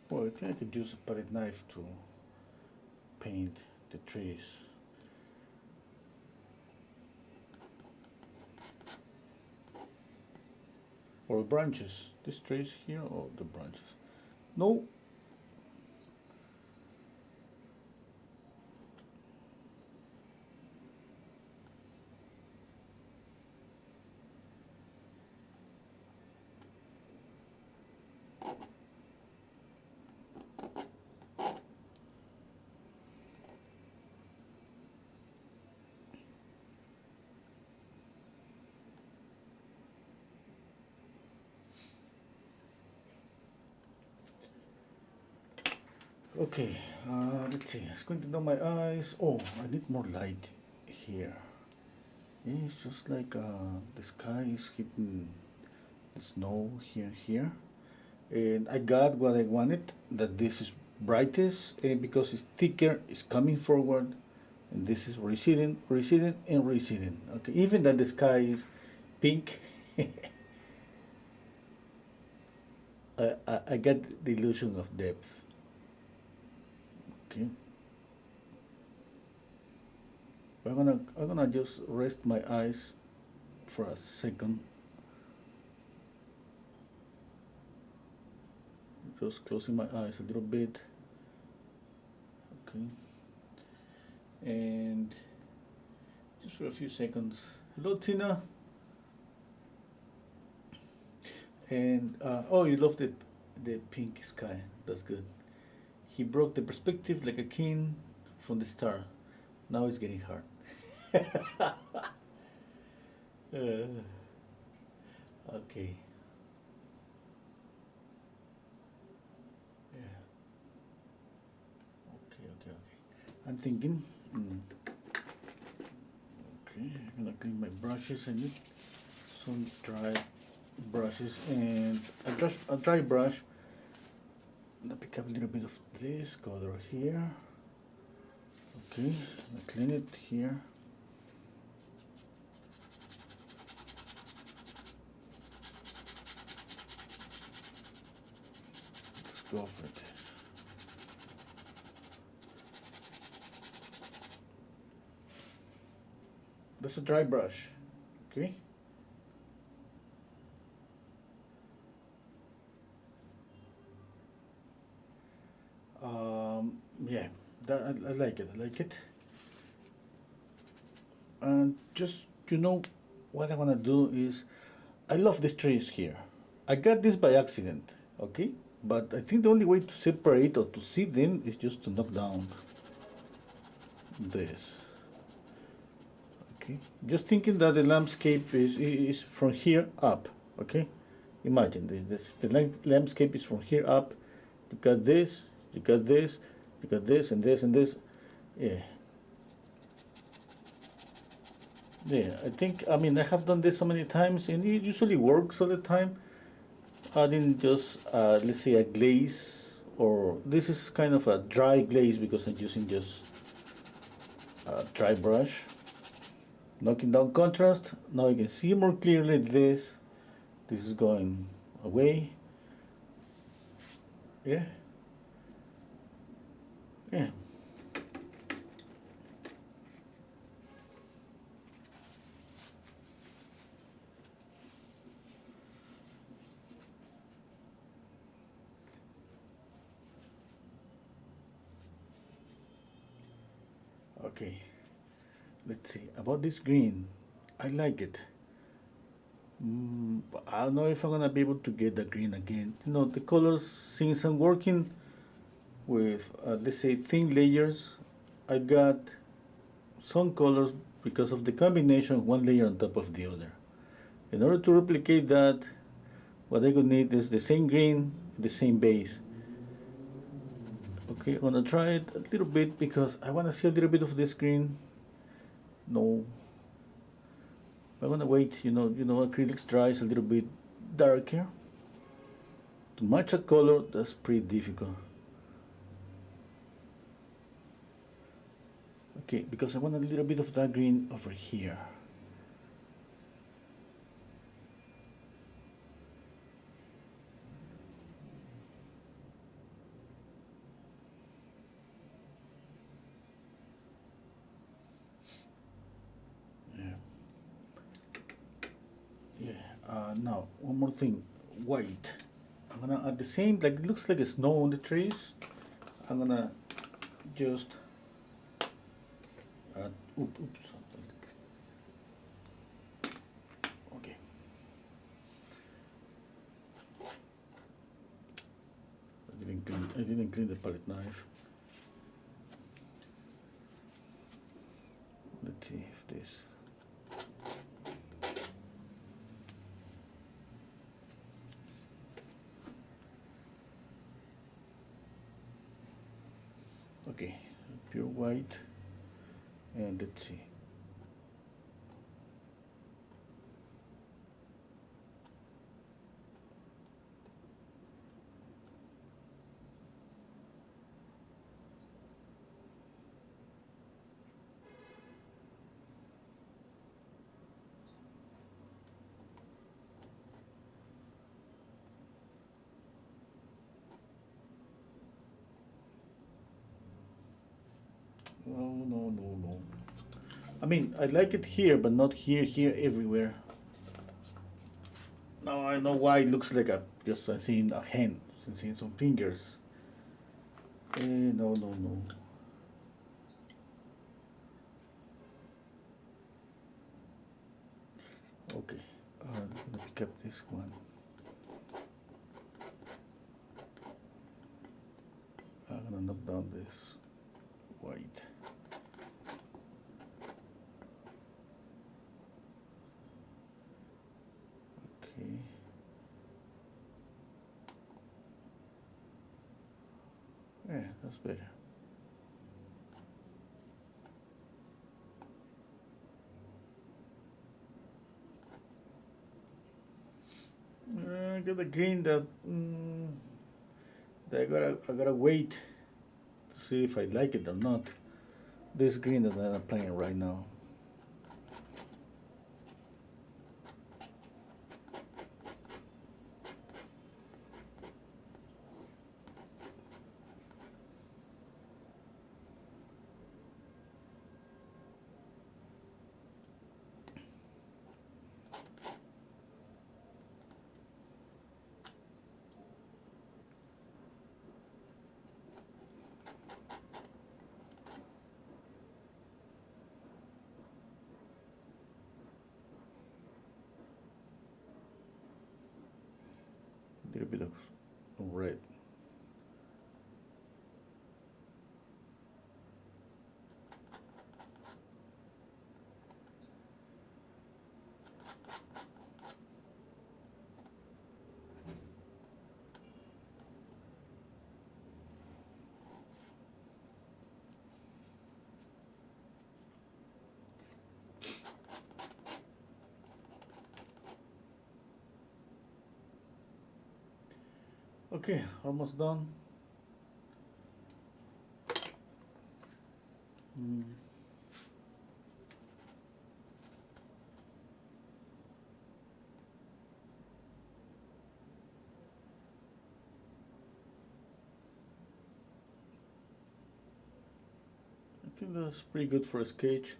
Well, I think I could use a palette knife to paint the trees. Or branches. These trees here or the branches? No. Okay, let's see. It's going to do my eyes. Oh, I need more light here. Yeah, it's just like the sky is hitting the snow here. And I got what I wanted, that this is brightest, and because it's thicker, it's coming forward, and this is receding, and receding. Okay, even that the sky is pink, I got the illusion of depth. Okay. I'm gonna just rest my eyes for a second. Just closing my eyes a little bit. Okay. And just for a few seconds. Hello, Tina. And oh, you love the pink sky. That's good. He broke the perspective like a king from the star. Now it's getting hard. Okay. Yeah. Okay. I'm thinking. Okay, I'm gonna clean my brushes. I need some dry brushes and a dry brush. I'm gonna pick up a little bit of this color here. Okay, I clean it here. Let's go for this. That's a dry brush. Okay. Yeah, that, I like it. I like it. And just, what I want to do is, I love these trees here. I got this by accident, okay? But I think the only way to separate or to see them is just to knock down this. Okay, just thinking that the landscape is from here up, okay? Imagine the landscape is from here up. You got this, you got this, you got this, and this, and this. Yeah. Yeah, I mean, I have done this so many times, and it usually works all the time. Adding just, let's say, a glaze, or this is kind of a dry glaze because I'm using just a dry brush. Knocking down contrast. Now you can see more clearly this. This is going away. Yeah. Yeah. Okay. Let's see. About this green, I like it. I don't know if I'm gonna be able to get the green again. The colors, since I'm working with, let's say, thin layers, I got some colors because of the combination, one layer on top of the other. In order to replicate that, what I could need is the same green, the same base. Okay, I'm gonna try it a little bit because I wanna see a little bit of this green. No, I'm gonna wait. Acrylics dries a little bit darker. To match a color, that's pretty difficult. Okay, because I want a little bit of that green over here. Now, one more thing, white. I'm gonna add the same, like it looks like snow on the trees. I'm gonna just add, oops. Okay. I didn't clean the palette knife. Let's see if this. Okay, pure white, and let's see. No. I mean, I like it here, but not here, everywhere. Now I know why it looks like just seeing a hand, seeing some fingers. No. Okay, I'm gonna pick up this one. I'm gonna knock down this white. Okay. Yeah, that's better. I got the green that I gotta wait to see if I like it or not. This green that I'm applying right now. bit of red. Okay, almost done. I think that's pretty good for a sketch.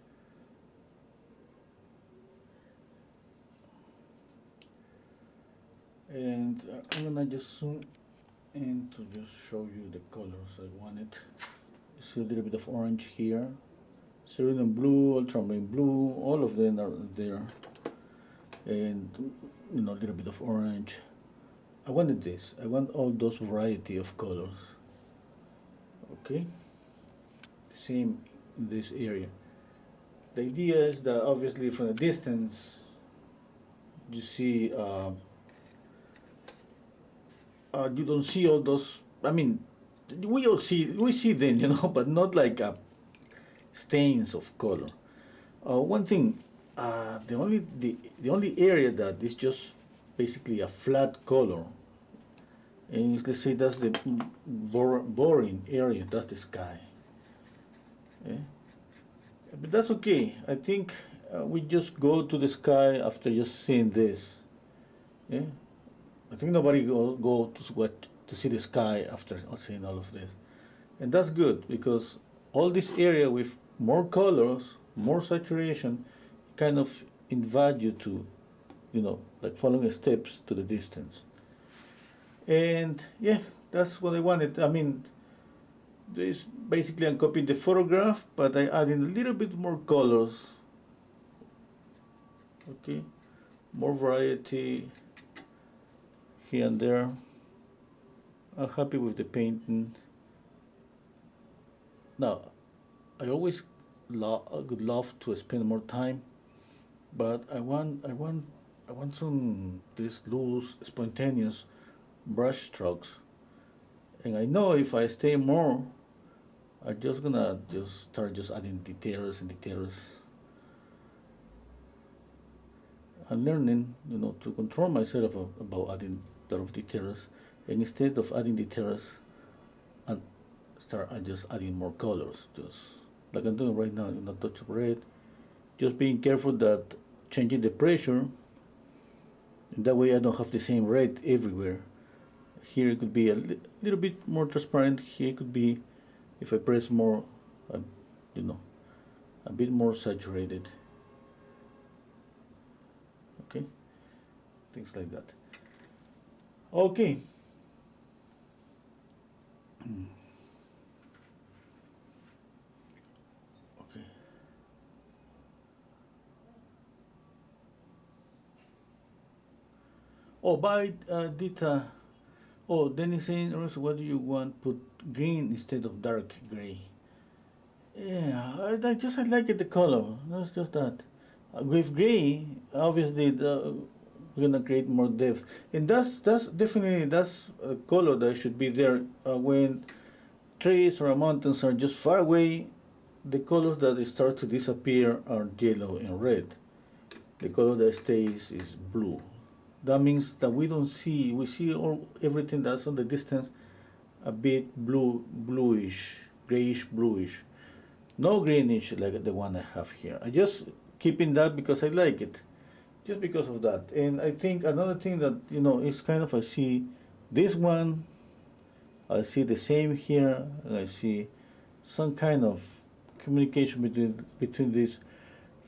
And I'm gonna just zoom in to just show you the colors I wanted. You see a little bit of orange here, serene blue, ultramarine blue, all of them are there, and you know, a little bit of orange. I wanted this. I want all those variety of colors. Okay, same in this area. The idea is that obviously from a distance you see you don't see all those. I mean, we see them, you know, but not like stains of color. One thing, the only area that is just basically a flat color, and let's say that's the boring area. That's the sky. Yeah? But that's okay. I think we just go to the sky after just seeing this. Yeah? I think nobody go to see the sky after seeing all of this, and that's good because all this area with more colors, more saturation, kind of invite you to, you know, like following steps to the distance. And yeah, that's what I wanted. I mean, this basically I'm copying the photograph, but I add in a little bit more colors. Okay, more variety here and there. I'm happy with the painting. Now, I always would love to spend more time, but I want some these loose, spontaneous brush strokes. And I know if I stay more, I'm just gonna start adding details and details. I'm learning, you know, to control myself about adding a lot of details, and instead of adding details, and start just adding more colors, just like I'm doing right now. You know, touch of red, just being careful that changing the pressure. And that way I don't have the same red everywhere. Here it could be a little bit more transparent. Here it could be, if I press more, you know, a bit more saturated. Okay, things like that. Okay. Okay. Oh, by Dita. Oh, then he's saying, also, what do you want? Put green instead of dark gray. Yeah, I like it, the color. That's just that. With gray, obviously, we're gonna create more depth, and that's definitely that's a color that should be there when trees or mountains are just far away. The colors that start to disappear are yellow and red. The color that stays is blue. That means that we see everything that's on the distance a bit bluish, grayish bluish. No greenish like the one I have here. I just keeping that because I like it, just because of that. And I think another thing that, you know, is kind of, I see this one, I see the same here, and I see some kind of communication between these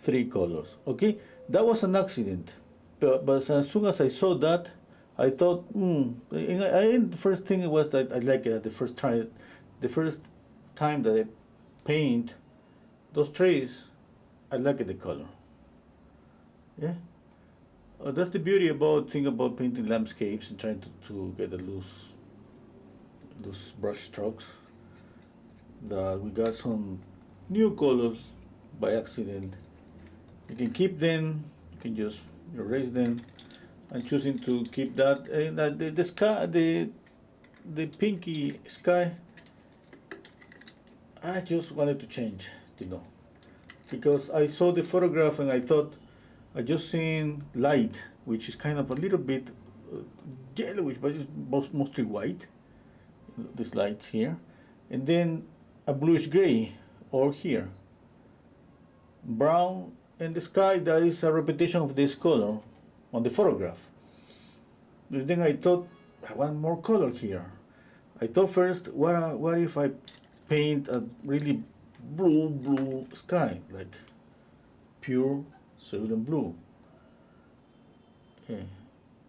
three colors. Okay, that was an accident, but as soon as I saw that, I thought, the first thing was that I like it. The first time that I paint those trees, I like the color. Yeah. That's the beauty about thing about painting landscapes and trying to get a loose brush strokes. That we got some new colors by accident. You can keep them. You can just erase them. I'm choosing to keep that. And the sky, the pinky sky. I just wanted to change, because I saw the photograph and I thought I just seen light, which is kind of a little bit yellowish, but it's mostly white. These lights here, and then a bluish gray, or here, brown, and the sky. That is a repetition of this color on the photograph. And then I thought I want more color here. I thought first, what if I paint a really blue sky, like pure serene blue. Okay.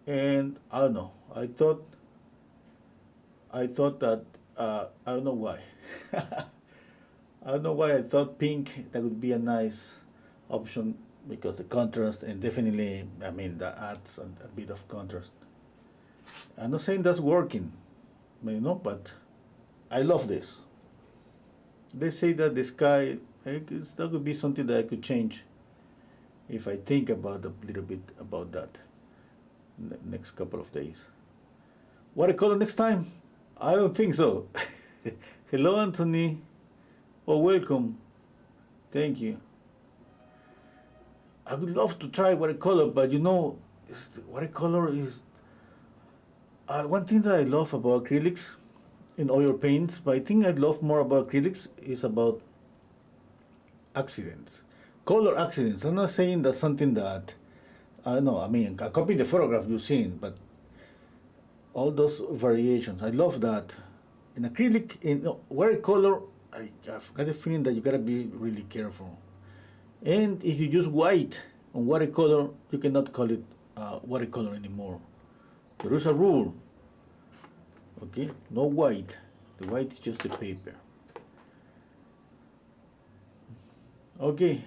And I don't know. I thought that I don't know why. I don't know why I thought pink that would be a nice option, because the contrast, and definitely, I mean, that adds a bit of contrast. I'm not saying that's working, but I love this. They say that the sky, that could be something that I could change if I think about a little bit about that next couple of days. Watercolor next time? I don't think so. Hello, Anthony. Oh, welcome. Thank you. I would love to try watercolor, but watercolor is one thing that I love about acrylics in oil paints, but I think I love more about acrylics is about accidents, color accidents. I'm not saying that's something that, I don't know, I mean, I copy the photograph you've seen, but all those variations, I love that. In acrylic, in watercolor, I've got a feeling that you gotta be really careful. And if you use white on watercolor, you cannot call it watercolor anymore. There is a rule. Okay, no white. The white is just the paper. Okay.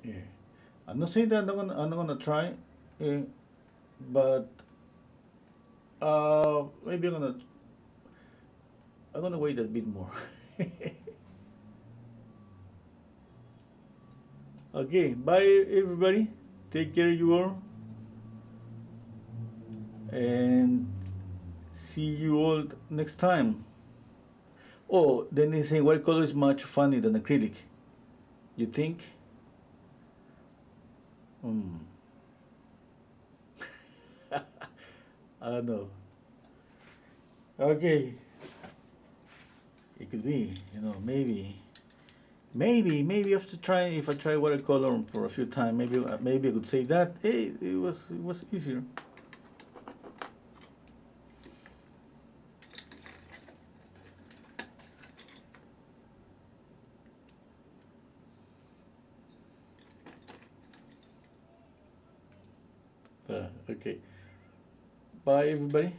Yeah. I'm not saying that I'm not gonna try, but maybe I'm gonna wait a bit more. Okay, bye everybody. Take care, you all, and see you all next time. Oh, then they say watercolor is much funny than acrylic. You think? I don't know. Okay. It could be, maybe after trying, if I try watercolor for a few times, maybe I could say that, hey, it was easier. Okay. Bye, everybody.